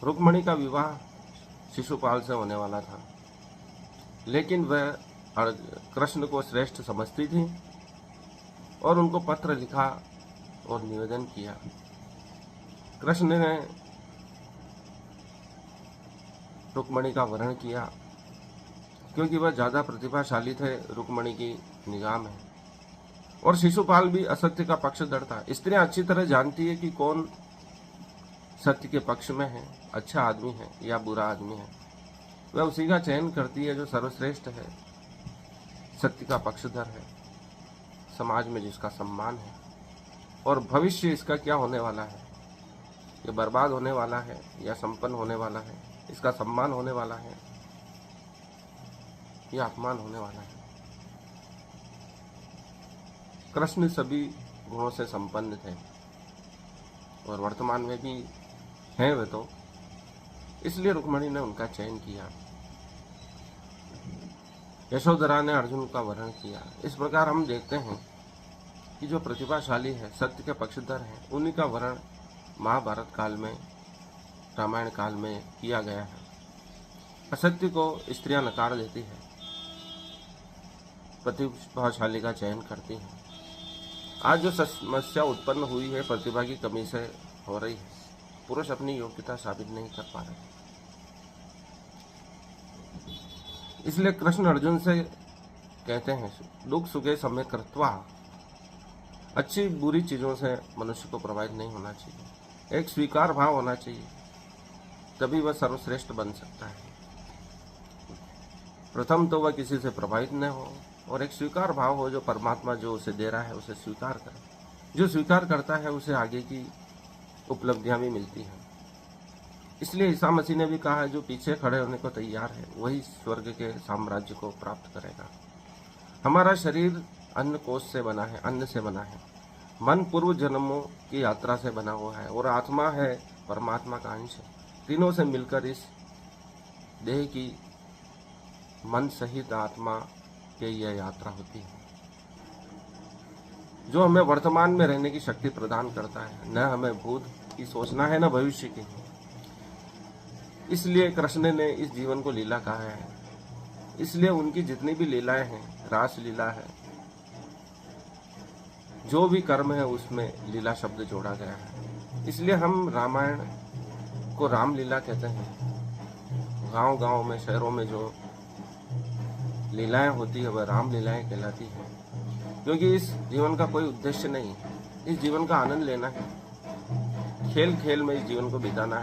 रुक्मणी का विवाह शिशुपाल से होने वाला था, लेकिन वह कृष्ण को श्रेष्ठ समझती थी और उनको पत्र लिखा और निवेदन किया। कृष्ण ने रुक्मणी का वरण किया क्योंकि वह ज़्यादा प्रतिभाशाली थे रुक्मणी की निगाह में, और शिशुपाल भी असत्य का पक्षधर था। स्त्रियां अच्छी तरह जानती है कि कौन सत्य के पक्ष में है, अच्छा आदमी है या बुरा आदमी है। वह उसी का चयन करती है जो सर्वश्रेष्ठ है, सत्य का पक्षधर है, समाज में जिसका सम्मान है, और भविष्य इसका क्या होने वाला है, ये बर्बाद होने वाला है या संपन्न होने वाला है, इसका सम्मान होने वाला है या अपमान होने वाला है। कृष्ण सभी गुणों से संपन्न थे और वर्तमान में भी हैं वे तो, इसलिए रुक्मणी ने उनका चयन किया। यशोधरा ने अर्जुन का वरण किया। इस प्रकार हम देखते हैं कि जो प्रतिभाशाली है, सत्य के पक्षधर हैं, उन्हीं का वरण महाभारत काल में, रामायण काल में किया गया है। असत्य को स्त्रियां नकार देती है, प्रतिभाशाली का चयन करती हैं। आज जो समस्या उत्पन्न हुई है प्रतिभा की कमी से हो रही है। पुरुष अपनी योग्यता साबित नहीं कर पा रहे, इसलिए कृष्ण अर्जुन से कहते हैं दुख सुखे समय कृत्वा। अच्छी बुरी चीजों से मनुष्य को प्रभावित नहीं होना चाहिए, एक स्वीकार भाव होना चाहिए, तभी वह सर्वश्रेष्ठ बन सकता है। प्रथम तो वह किसी से प्रभावित न हो और एक स्वीकार भाव हो, जो परमात्मा जो उसे दे रहा है उसे स्वीकार करे। जो स्वीकार करता है उसे आगे की उपलब्धियां भी मिलती हैं। इसलिए ईसा मसीह ने भी कहा है जो पीछे खड़े होने को तैयार है वही स्वर्ग के साम्राज्य को प्राप्त करेगा। हमारा शरीर अन्न कोश से बना है, अन्न से बना है। मन पूर्व जन्मों की यात्रा से बना हुआ है और आत्मा है परमात्मा का अंश। तीनों से मिलकर इस देह की मन सहित आत्मा की यह यात्रा होती है, जो हमें वर्तमान में रहने की शक्ति प्रदान करता है। न हमें भूत की सोचना है न भविष्य की। इसलिए कृष्ण ने इस जीवन को लीला कहा है। इसलिए उनकी जितनी भी लीलाएं हैं, रास लीला है, जो भी कर्म है उसमें लीला शब्द जोड़ा गया है। इसलिए हम रामायण को रामलीला कहते हैं। गांव-गांव में, शहरों में जो लीलाएं होती है वह रामलीलाएं कहलाती है, क्योंकि इस जीवन का कोई उद्देश्य नहीं है। इस जीवन का आनंद लेना है, खेल खेल में इस जीवन को बिताना है।